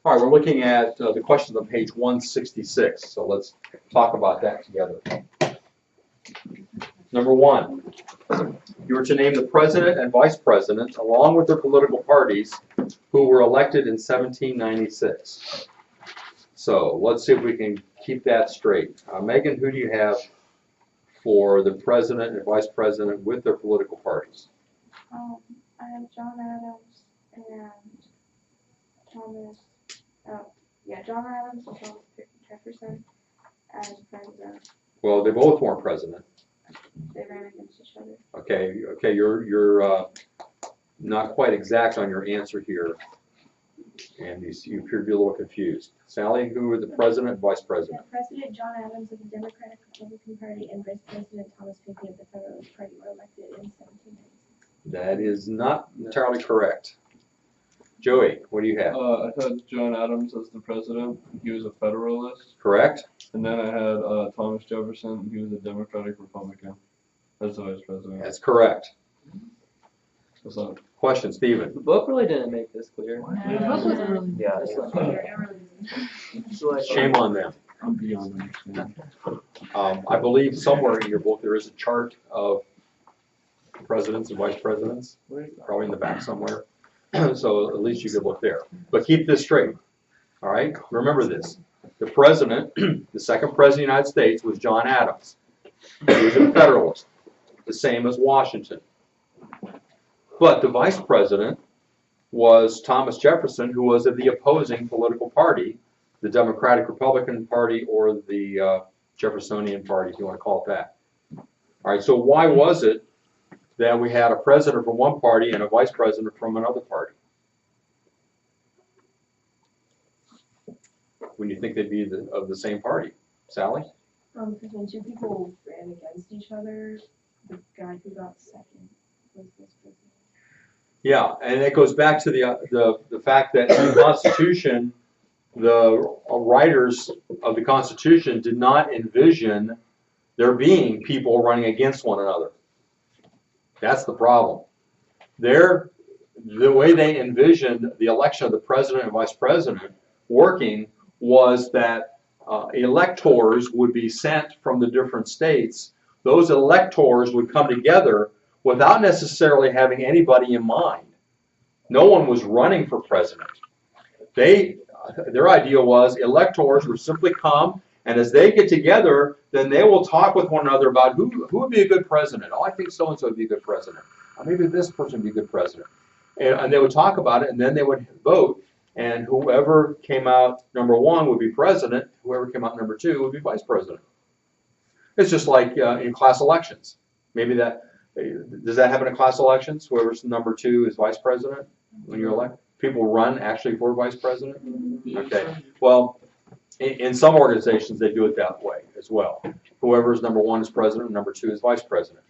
All right, we're looking at the questions on page 166, so let's talk about that together. Number one, you were to name the president and vice president, along with their political parties, who were elected in 1796. So let's see if we can keep that straight. Megan, who do you have for the president and vice president with their political parties? I have John Adams and Thomas. John Adams and Thomas Jefferson as president. Well, they both weren't president. They ran against each other. Okay, you're not quite exact on your answer here, and you appear to be a little confused. Sally, who were the president and vice president? President John Adams of the Democratic Republican Party and Vice President Thomas Pinckney of the Federalist Party were elected in 1796. That is not entirely correct. Joey, what do you have? I had John Adams as the president. He was a Federalist. Correct? And then I had Thomas Jefferson. He was a Democratic Republican as the vice president. That's correct. So, Question, Stephen. The book really didn't make this clear. The book wasn't really. Yeah. Shame on them. I'm beyond understanding. I believe somewhere in your book there is a chart of presidents and vice presidents, probably in the back somewhere. So at least you could look there. But keep this straight, all right? Remember this. The president, the second president of the United States was John Adams. He was a Federalist, the same as Washington. But the vice president was Thomas Jefferson, who was of the opposing political party, the Democratic Republican Party or the Jeffersonian Party, if you want to call it that. All right, so why was it that we had a president from one party and a vice president from another party? When you think they'd be of the same party. Sally? Because when two people ran against each other, the guy who got second was vice president. Yeah, and it goes back to the fact that in the Constitution, the writers of the Constitution did not envision there being people running against one another. That's the problem. The way they envisioned the election of the president and vice president working was that electors would be sent from the different states. Those electors would come together without necessarily having anybody in mind. No one was running for president. Their idea was electors would simply come, and as they get together, then they will talk with one another about who would be a good president. Oh, I think so-and-so would be a good president. Or maybe this person would be a good president. And they would talk about it, and then they would vote, and whoever came out number one would be president. Whoever came out number two would be vice president. It's just like in class elections. Maybe does that happen in class elections? Whoever's number two is vice president when you're elected? People run actually for vice president? Okay. Well, in some organizations, they do it that way as well. Whoever's number one is president, number two is vice president.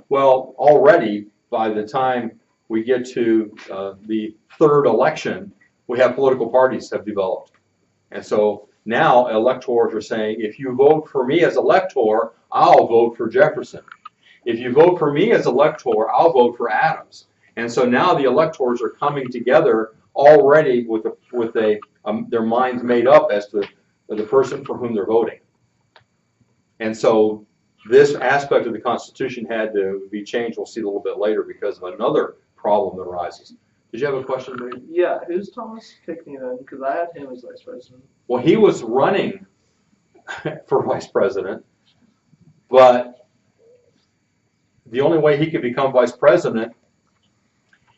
Well, already by the time we get to the third election, we have political parties have developed. And so now electors are saying, if you vote for me as elector, I'll vote for Jefferson. If you vote for me as elector, I'll vote for Adams. And so now the electors are coming together already with their minds made up as to the person for whom they're voting. And so this aspect of the Constitution had to be changed. We'll see a little bit later because of another problem that arises. Did you have a question, Brady? Yeah, who's Thomas Pinckney then? Because I had him as vice president. Well, he was running for vice president, but the only way he could become vice president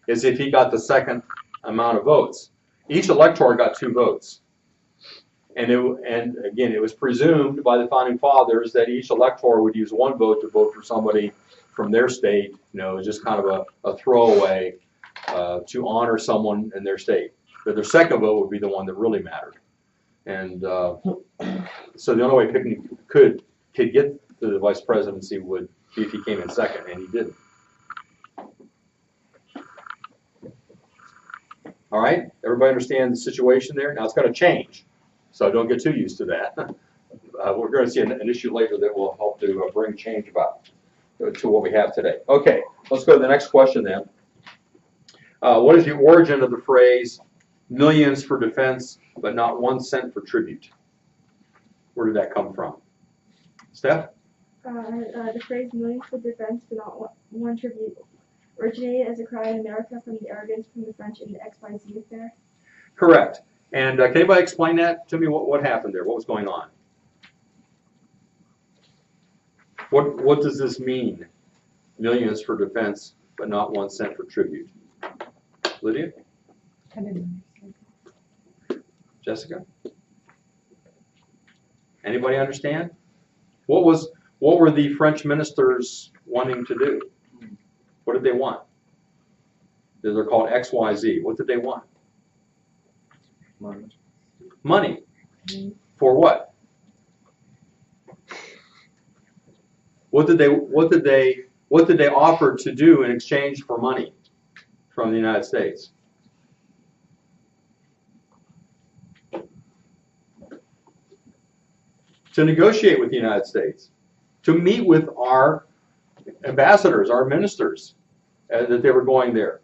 is if he got the second amount of votes. Each elector got 2 votes. And again, it was presumed by the founding fathers that each elector would use 1 vote to vote for somebody from their state. You know, just kind of a throwaway to honor someone in their state. But their second vote would be the one that really mattered. And so the only way Pinckney could get to the vice presidency would be if he came in second, and he didn't. All right, everybody understand the situation there? Now it's going to change, so don't get too used to that. We're going to see an issue later that will help to bring change about to what we have today. Okay, let's go to the next question then. What is the origin of the phrase, millions for defense, but not 1 cent for tribute? Where did that come from? Steph? The phrase millions for defense but not one tribute originated as a cry in America from the arrogance from the French in the XYZ affair. Correct. And can anybody explain that to me? What happened there? What was going on? What does this mean? Millions for defense, but not 1 cent for tribute. Lydia? I didn't understand. Jessica? Anybody understand? What were the French ministers wanting to do? What did they want? They're called XYZ. What did they want? Money. Money. For what? What did they offer to do in exchange for money from the United States? To negotiate with the United States, to meet with our ambassadors, our ministers, that they were going there.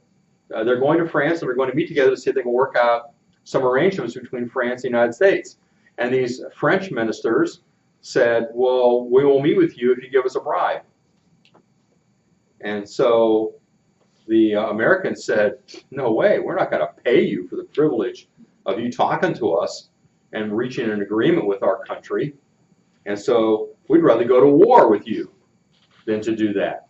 They're going to France and they're going to meet together to see if they can work out some arrangements between France and the United States. And these French ministers said, well, we will meet with you if you give us a bribe. And so the Americans said, no way, we're not going to pay you for the privilege of you talking to us and reaching an agreement with our country. And so we'd rather go to war with you than to do that.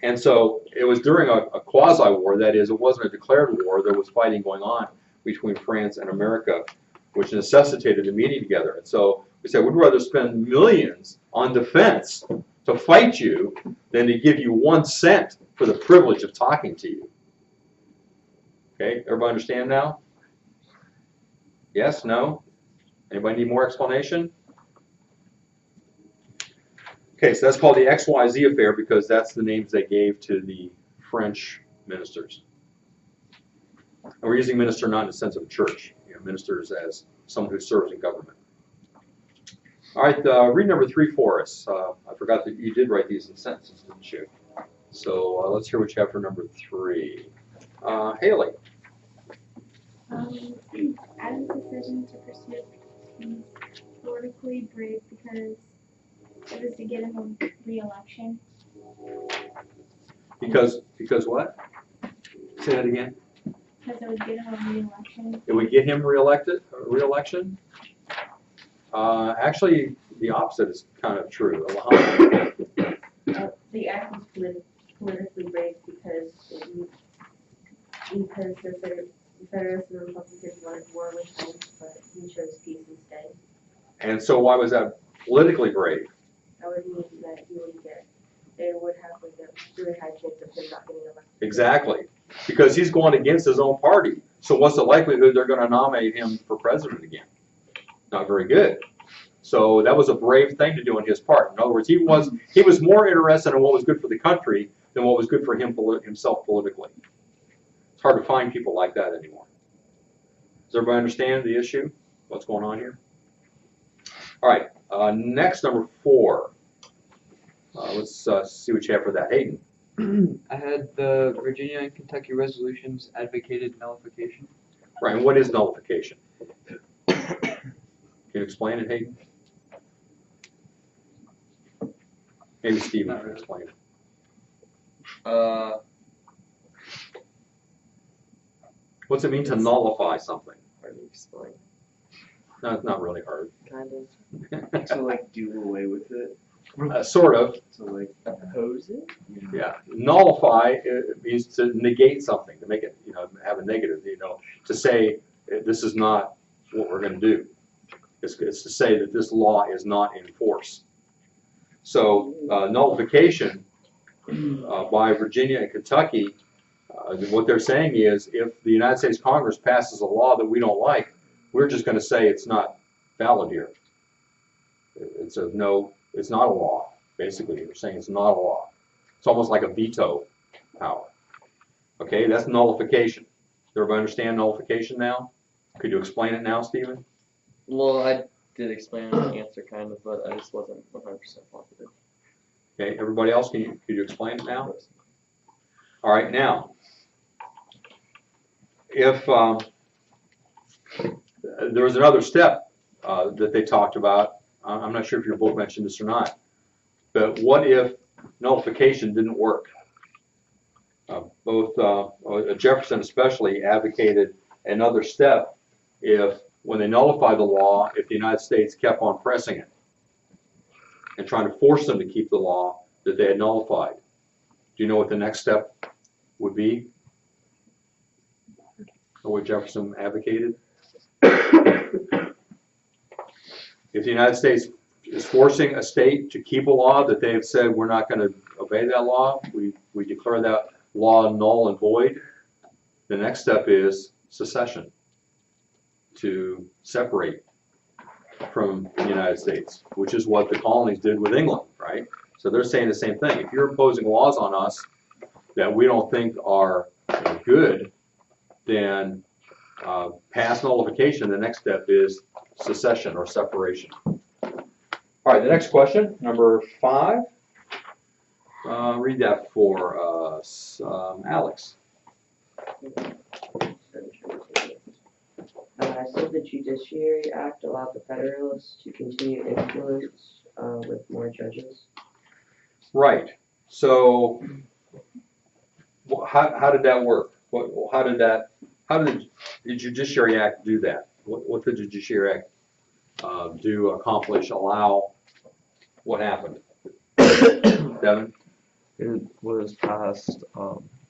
And so it was during a quasi-war, that is, it wasn't a declared war, there was fighting going on between France and America, which necessitated the meeting together. And so we said, we'd rather spend millions on defense to fight you than to give you 1 cent for the privilege of talking to you. Okay, everybody understand now? Yes, no? Anybody need more explanation? Okay, so that's called the XYZ affair because that's the names they gave to the French ministers. And we're using minister not in the sense of a church, ministers as someone who serves in government. All right, read number 3 for us. I forgot that you did write these in sentences, didn't you? So let's hear what you have for number 3. Haley. Adam's decision to pursue peace politically brave because it was to get him a re-election. Because what? Say that again. Because it would get him a re-election. It would get him re-election? Actually, the opposite is kind of true. The act was politically brave because the Federalists and Republicans wanted war with him, but he chose peace instead. And so why was that politically brave? That would mean that they would have like a really high chance of him not getting elected. Exactly. Because he's going against his own party. So what's the likelihood they're going to nominate him for president again? Not very good. So that was a brave thing to do on his part. In other words, he was more interested in what was good for the country than what was good for himself politically. It's hard to find people like that anymore. Does everybody understand the issue? What's going on here? All right. Next, number 4. Let's see what you have for that. Hayden. I had the Virginia and Kentucky resolutions advocated nullification. Right, and what is nullification? Can you explain it, Hayden? Maybe Stephen can explain it. What's it mean to nullify something? Hard to explain. No, it's not really hard. Kind of. To like do away with it. Sort of. To like oppose it. Yeah. Nullify means to negate something, to make it, have a negative, to say this is not what we're going to do. It's to say that this law is not in force. So nullification by Virginia and Kentucky, what they're saying is if the United States Congress passes a law that we don't like, we're just going to say it's not valid here. It's not a law, basically. They're saying it's not a law. It's almost like a veto power. Okay, that's nullification. Does everybody understand nullification now? Could you explain it now, Stephen? Well, I did explain the answer kind of, but I just wasn't 100% positive. Okay, everybody else, could you explain it now? All right, now, if there was another step that they talked about, I'm not sure if your book mentioned this or not, but what if nullification didn't work? Both Jefferson especially advocated another step if, when they nullified the law, if the United States kept on pressing it and trying to force them to keep the law that they had nullified. Do you know what the next step would be? Or what Jefferson advocated? If the United States is forcing a state to keep a law that they have said we're not going to obey that law, we declare that law null and void, the next step is secession, to separate from the United States, which is what the colonies did with England, right? So they're saying the same thing. If you're imposing laws on us that we don't think are good, then past nullification, the next step is secession or separation. All right, the next question, number 5. Read that for us, Alex. So the Judiciary Act allowed the Federalists to continue influence with more judges. Right. So, how did that work? How did the Judiciary Act do that? What did the Judiciary Act do, accomplish, allow? What happened? Devin? It was passed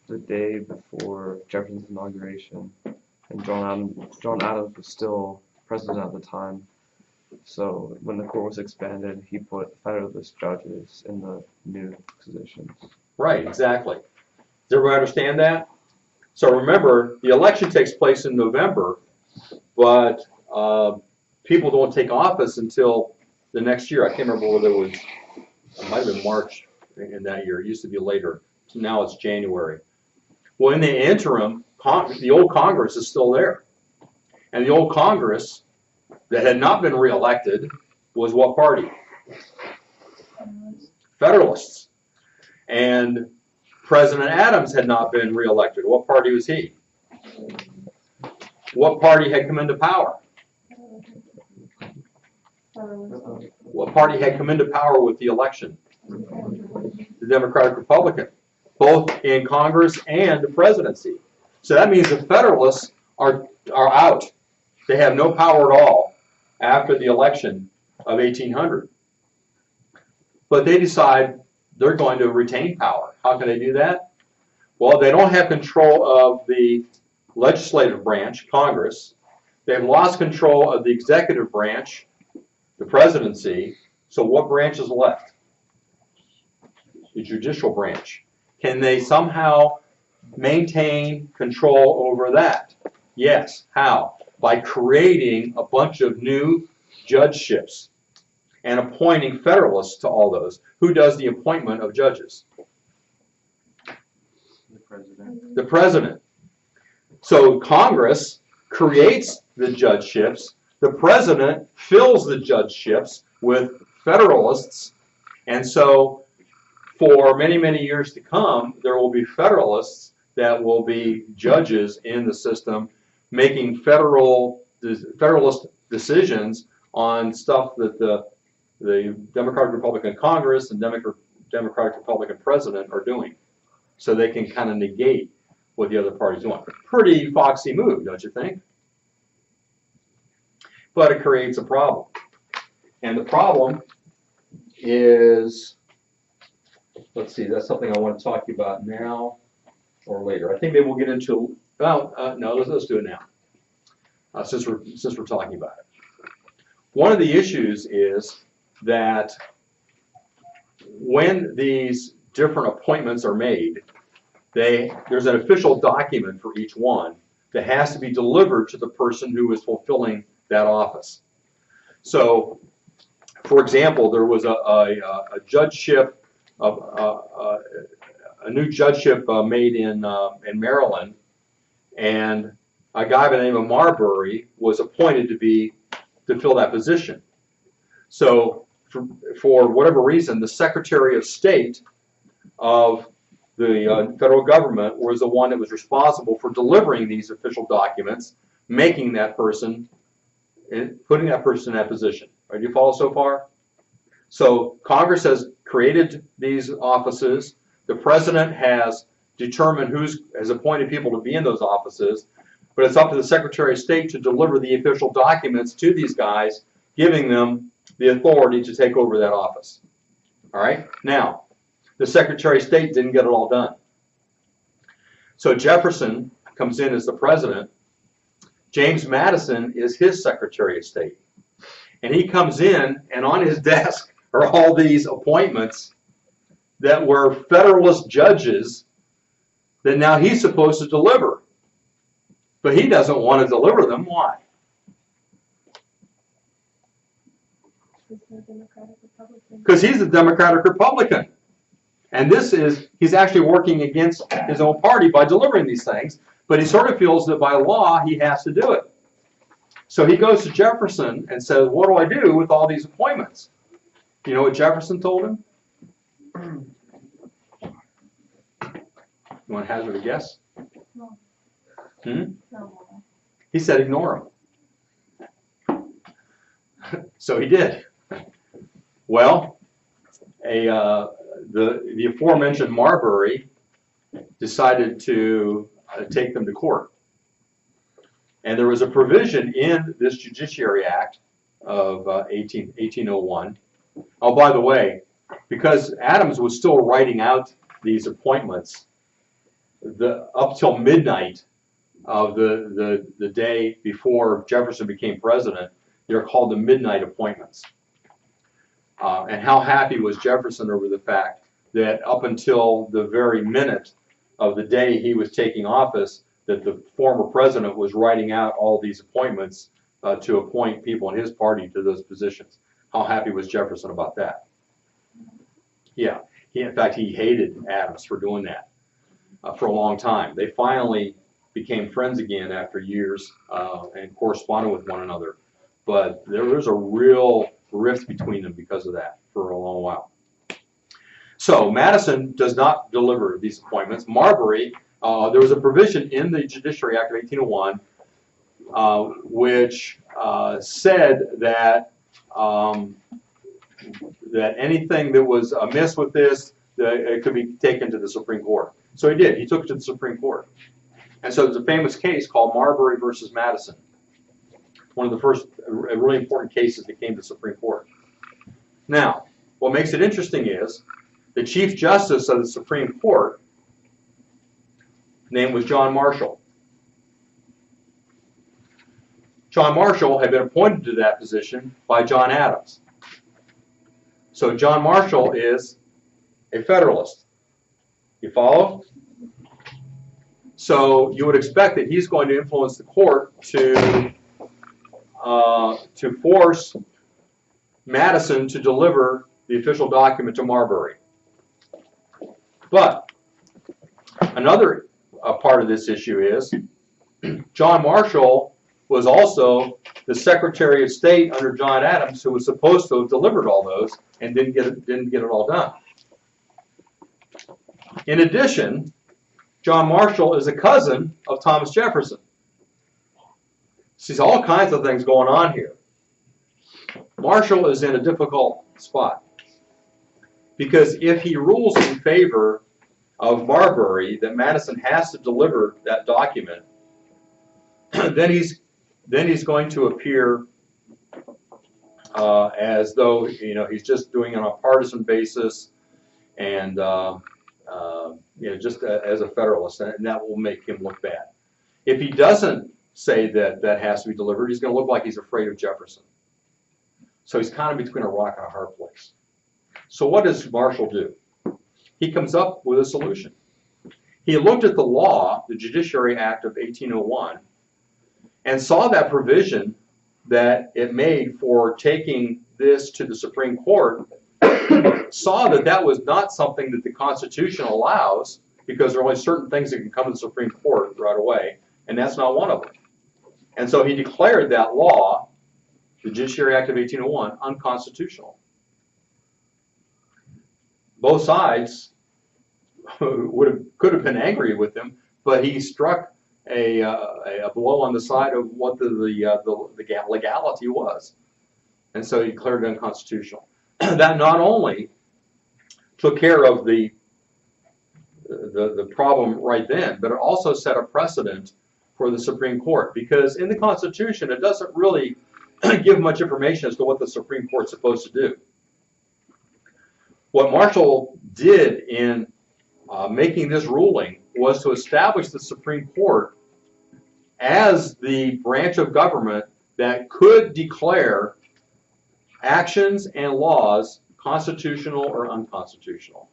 the day before Jefferson's inauguration, and John Adams was still president at the time. So when the court was expanded, he put Federalist judges in the new positions. Right, exactly. Does everybody understand that? So remember, the election takes place in November, but people don't take office until the next year. I can't remember whether it was, it might have been March in that year. It used to be later. Now it's January. Well, in the interim, the old Congress is still there. And the old Congress that had not been reelected was what party? Federalists. And President Adams had not been reelected. What party was he? What party had come into power? What party had come into power with the election? The Democratic Republican, both in Congress and the presidency. So that means the Federalists are out. They have no power at all after the election of 1800. But they decide they're going to retain power. How can they do that? Well, they don't have control of the legislative branch, Congress. They've lost control of the executive branch, the presidency. So what branch is left? The judicial branch. Can they somehow maintain control over that? Yes. How? By creating a bunch of new judgeships and appointing Federalists to all those. Who does the appointment of judges? The president. The president. So Congress creates the judgeships. The president fills the judgeships with Federalists. And so for many, many years to come, there will be Federalists that will be judges in the system, making Federalist decisions on stuff that the Democratic Republican Congress and Democratic Republican President are doing. So they can kind of negate what the other party's doing. Pretty foxy move, don't you think? But it creates a problem. And the problem is, let's see, that's something I want to talk to you about now or later. I think maybe we'll get into, well, no, let's do it now, since we're talking about it. One of the issues is that when these different appointments are made, there's an official document for each one that has to be delivered to the person who is fulfilling that office. So, for example, there was a judgeship, a new judgeship made in Maryland, and a guy by the name of Marbury was appointed to fill that position. So, for whatever reason, the Secretary of State of the federal government was the one that was responsible for delivering these official documents, making that person, putting that person in that position. Right, do you follow so far? So Congress has created these offices. The president has determined has appointed people to be in those offices, but it's up to the Secretary of State to deliver the official documents to these guys, giving them the authority to take over that office. All right? Now, the Secretary of State didn't get it all done. So Jefferson comes in as the president. James Madison is his Secretary of State. And he comes in, and on his desk are all these appointments that were Federalist judges that now he's supposed to deliver. But he doesn't want to deliver them. Why? Because he's a Democratic Republican. And he's actually working against his own party by delivering these things, but he sort of feels that by law he has to do it. So he goes to Jefferson and says, what do I do with all these appointments? You know what Jefferson told him? You want to hazard a guess? No. No. He said ignore them. So he did. Well, the aforementioned Marbury decided to take them to court. And there was a provision in this Judiciary Act of 1801. Oh, by the way, because Adams was still writing out these appointments up till midnight of the day before Jefferson became president, they're called the midnight appointments. And how happy was Jefferson over the fact that up until the very minute of the day he was taking office, that the former president was writing out all these appointments to appoint people in his party to those positions. How happy was Jefferson about that? Yeah, in fact, he hated Adams for doing that for a long time. They finally became friends again after years and corresponded with one another. But there was a real rift between them because of that for a long while. So Madison does not deliver these appointments. Marbury, there was a provision in the Judiciary Act of 1801 which said that that anything that was amiss with this, it could be taken to the Supreme Court. So he did. He took it to the Supreme Court. And so there's a famous case called Marbury versus Madison. One of the first really important cases that came to the Supreme Court. Now, what makes it interesting is the Chief Justice of the Supreme Court, name was John Marshall. John Marshall had been appointed to that position by John Adams. So John Marshall is a Federalist. You follow? So you would expect that he's going to influence the court to force Madison to deliver the official document to Marbury. But another part of this issue is John Marshall was also the Secretary of State under John Adams, who was supposed to have delivered all those and didn't get it all done. In addition, John Marshall is a cousin of Thomas Jefferson. See, all kinds of things going on here. Marshall is in a difficult spot because if he rules in favor of Marbury that Madison has to deliver that document, then he's going to appear as though he's just doing it on a partisan basis and just as a Federalist, and that will make him look bad. If he doesn't say that that has to be delivered, he's going to look like he's afraid of Jefferson. So he's kind of between a rock and a hard place. So what does Marshall do? He comes up with a solution. He looked at the law, the Judiciary Act of 1801, and saw that provision that it made for taking this to the Supreme Court, saw that that was not something that the Constitution allows, because there are only certain things that can come to the Supreme Court right away, and that's not one of them. And so he declared that law, the Judiciary Act of 1801, unconstitutional. Both sides could have been angry with him, but he struck a blow on the side of what the legality was, and so he declared it unconstitutional. That not only took care of the problem right then, but it also set a precedent for the Supreme Court, because in the Constitution it doesn't really give much information as to what the Supreme Court's supposed to do. What Marshall did in making this ruling was to establish the Supreme Court as the branch of government that could declare actions and laws constitutional or unconstitutional.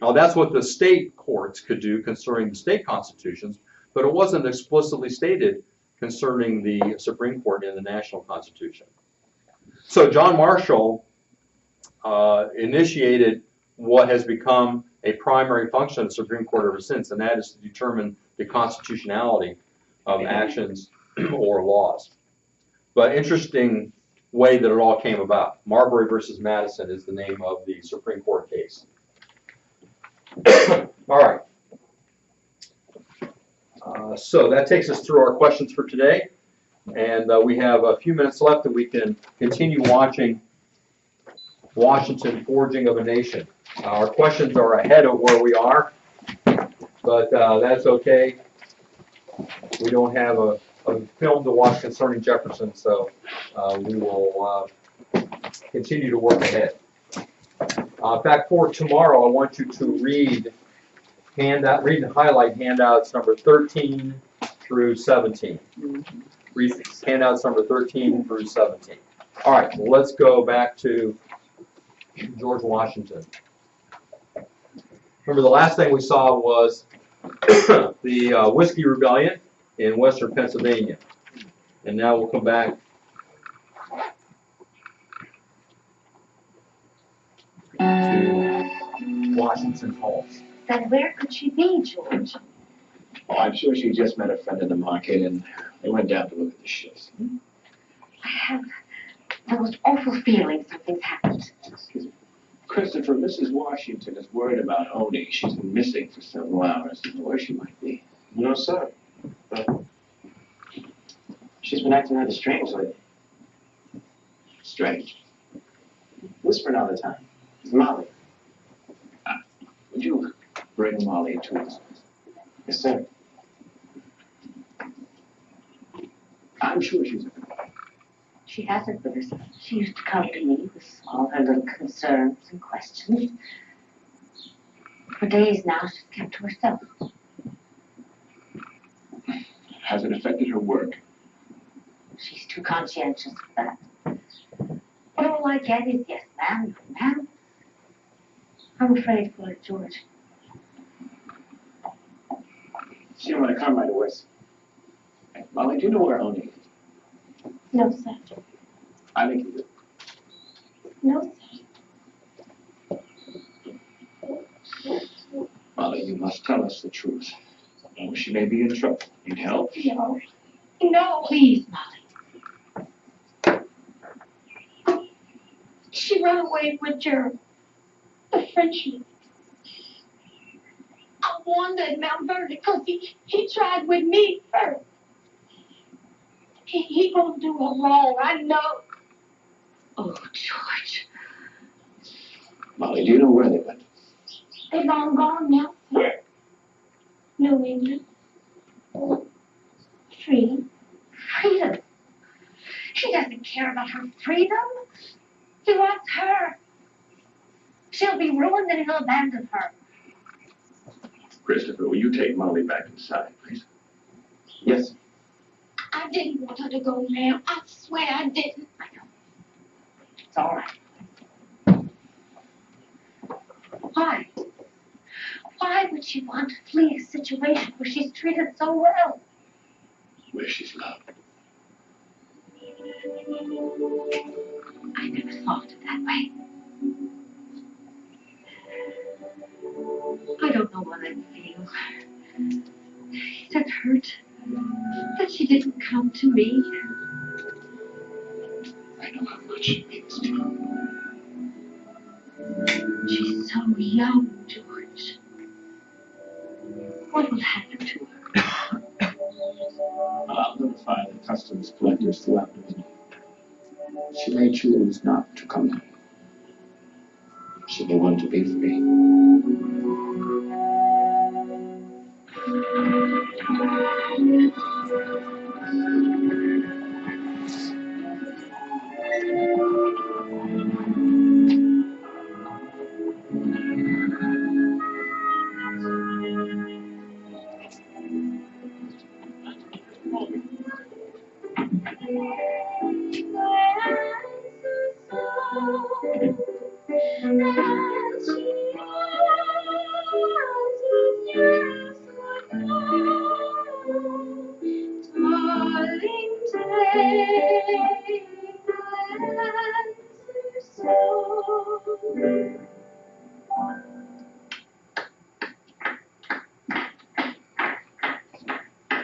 Now, that's what the state courts could do concerning the state constitutions, but it wasn't explicitly stated concerning the Supreme Court in the national constitution. So John Marshall initiated what has become a primary function of the Supreme Court ever since, and that is to determine the constitutionality of actions or laws. But interesting way that it all came about. Marbury versus Madison is the name of the Supreme Court case. All right. So that takes us through our questions for today. And we have a few minutes left that we can continue watching Washington, Forging of a Nation. Our questions are ahead of where we are, but that's okay. We don't have a film to watch concerning Jefferson, so we will continue to work ahead. In fact, for tomorrow, I want you to read and highlight handouts number 13 through 17. Read handouts number 13 through 17. All right, well, let's go back to George Washington. Remember, the last thing we saw was the Whiskey Rebellion in western Pennsylvania. And now we'll come back to Washington Halls. Then where could she be, George? Oh, I'm sure she just met a friend in the market and they went down to look at the ships. I have the most awful feeling something's happened. Excuse me. Christopher, Mrs. Washington is worried about Oni. She's been missing for several hours. I don't know where she might be. No, sir. She's been acting rather strange lately. Strange. Whispering all the time. Molly. Would you bring Molly to us? Yes, sir. I'm sure she's a good wife. She hasn't with us. She used to come to me with all her little concerns and questions. For days now, she's kept to herself. Has it affected her work? She's too conscientious for that. But all I get is yes, ma'am, no, ma'am. I'm afraid for it, George. She don't want to come right away. Hey, Molly, do you know where Oni is? No, sir. I think you do. No, sir. Molly, you must tell us the truth. Or she may be in trouble. Need help? No. No. Please, Molly. She ran away with Gerald, the Frenchman. I wanted Mount Vernon because he tried with me first. He gonna do her wrong, I know. Oh, George. Molly, do you know where they went? They long gone now. Where? New England. Freedom. Freedom. He doesn't care about her freedom. He wants her. She'll be ruined and he'll abandon her. Christopher, will you take Molly back inside, please? Yes. I didn't want her to go now. I swear I didn't. I know. It's all right. Why? Why would she want to flee a situation where she's treated so well? Where she's loved. I never thought of it that way. I don't know what I feel. Is that hurt? That she didn't come to me? I know how much she means to you. She's so young, George. What will happen to her? I'll notify the customs collectors throughout New England. She may choose not to come home. She may want to be free.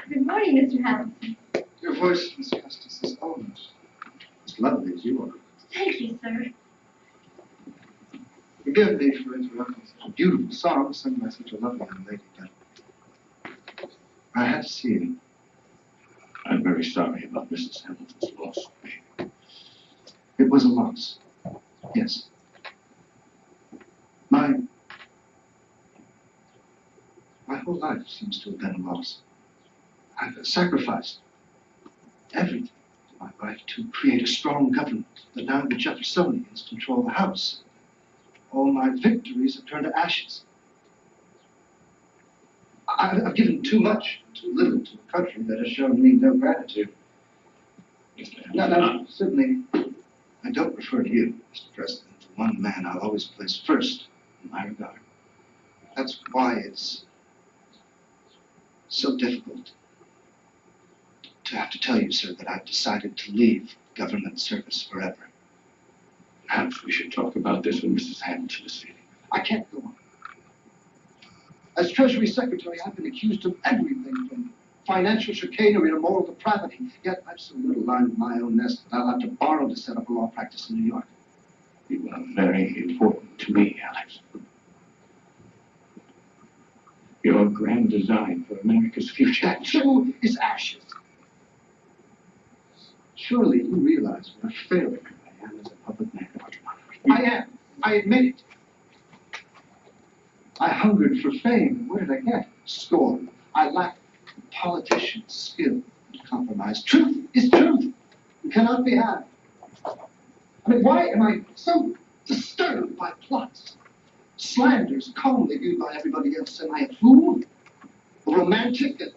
Good morning, Mr. Hamilton. Your voice, Miss Custis, is almost as lovely as you are. Thank you, sir. Forgive me for interrupting such a beautiful song sung by such a lovely young lady, but I had to see you. I'm very sorry about Mrs. Hamilton's loss. It was a loss. Yes. My whole life seems to have been a loss. I've sacrificed everything to my wife to create a strong government, but now the Jeffersonians control the House. All my victories have turned to ashes. I've given too much, too little to a country that has shown me no gratitude. No, certainly, I don't refer to you, Mr. President. The one man I'll always place first in my regard. That's why it's so difficult to have to tell you, sir, that I've decided to leave government service forever. Perhaps we should talk about this when Mrs. Hamilton is seated. I can't go on. As Treasury Secretary, I've been accused of everything from financial chicanery to moral depravity. Yet I've so little lined with my own nest that I'll have to borrow to set up a law practice in New York. You are very important to me, Alex. Your grand design for America's future. That too is ashes. Surely you realize what a failure I am as a public man. I am. I admit it. I hungered for fame. What did I get? Scorn. I lacked politician's skill and compromise. Truth is truth. It cannot be had. I mean, why am I so disturbed by plots? Slanders calmly viewed by everybody else. Am I a fool? A romantic? A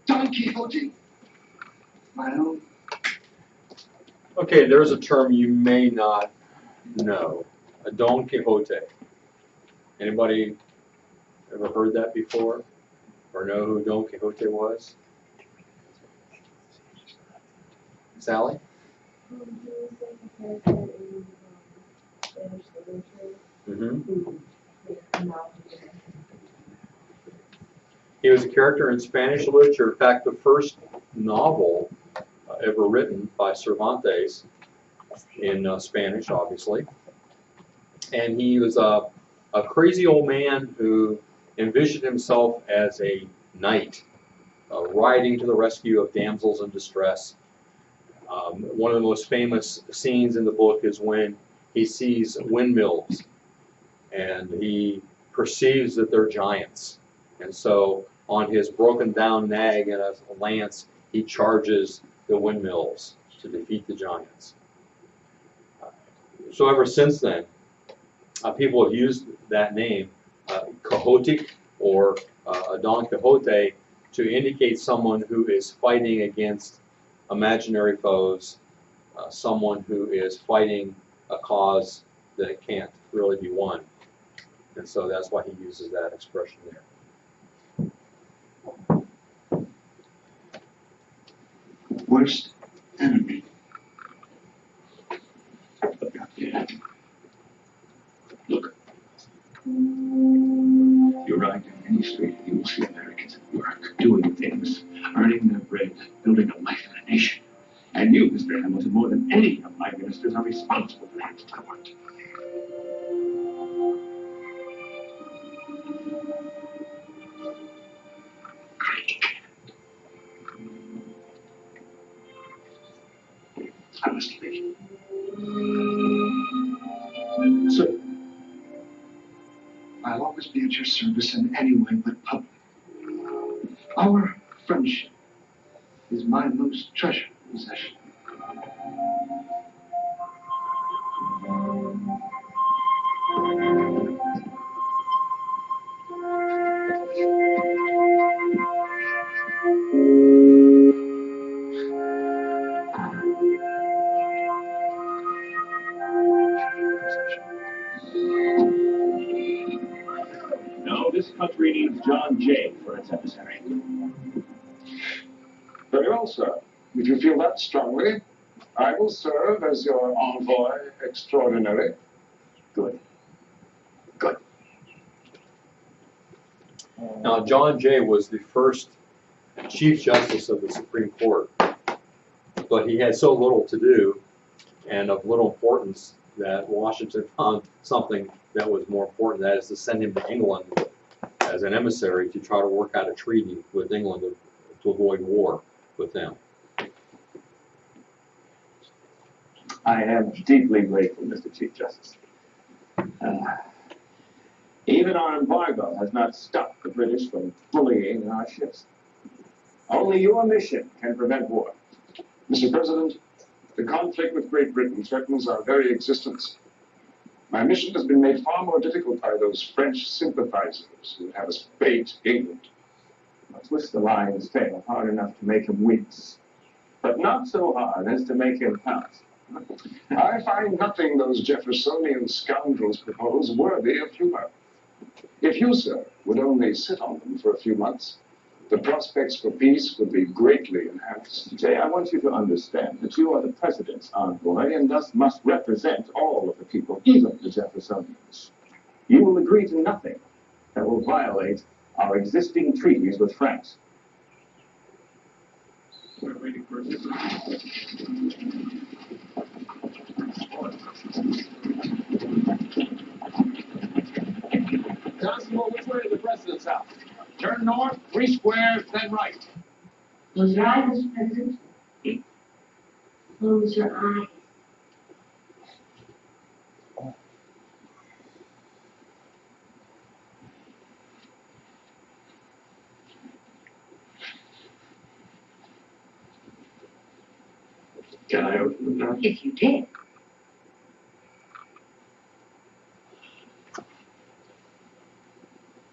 Don Quixote? My own? Okay, there's a term you may not know, a Don Quixote. Anybody ever heard that before? Or know who Don Quixote was? Sally? He was a character in Spanish literature. In fact, the first novel ever written by Cervantes in Spanish, obviously. And he was a crazy old man who envisioned himself as a knight, riding to the rescue of damsels in distress. One of the most famous scenes in the book is when he sees windmills and he perceives that they're giants. And so on his broken down nag and a lance, he charges the windmills to defeat the giants. So ever since then, people have used that name, Quixotic or Don Quixote, to indicate someone who is fighting against imaginary foes, someone who is fighting a cause that can't really be won. And so that's why he uses that expression there. Worst enemy. Yeah. Look. You ride down any street, you will see Americans at work, doing things, earning their bread, building a life and a nation. And you, Mr. Hamilton, more than any of my ministers, are responsible for that. I want. I must leave. Sir, I'll always be at your service in any way but public. Our friendship is my most treasured possession. no, this country needs John Jay for its emissary. Very well, sir. If you feel that strongly, I will serve as your envoy extraordinary. Good. Now, John Jay was the first Chief Justice of the Supreme Court, but he had so little to do and of little importance that Washington found something that was more important, that is to send him to England as an emissary to try to work out a treaty with England to avoid war with them. I am deeply grateful, Mr. Chief Justice. Even our embargo has not stopped the British from bullying our ships. Only your mission can prevent war. Mr. President, the conflict with Great Britain threatens our very existence. My mission has been made far more difficult by those French sympathizers who have us bait England. I'll twist the lion's tail hard enough to make him wince, but not so hard as to make him pounce. I find nothing those Jeffersonian scoundrels propose worthy of humor. If you, sir, would only sit on them for a few months, the prospects for peace would be greatly enhanced. Jay, I want you to understand that you are the president's envoy and thus must represent all of the people, even the Jeffersonians. You will agree to nothing that will violate our existing treaties with France. We're waiting for it. Constable, which way to the president's house? Turn north, 3 squares, then right. Close your eyes, Mr. President. Close your eyes. Can I open them now? If you did.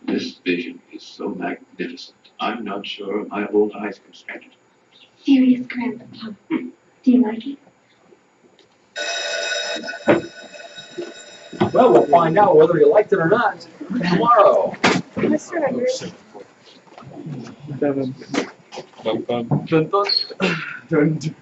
This vision is so magnificent. I'm not sure my old eyes can stand it. Serious grandpapa. Do you like it? Well, we'll find out whether you liked it or not tomorrow. Mr. Hendricks. Dun, dun, dun.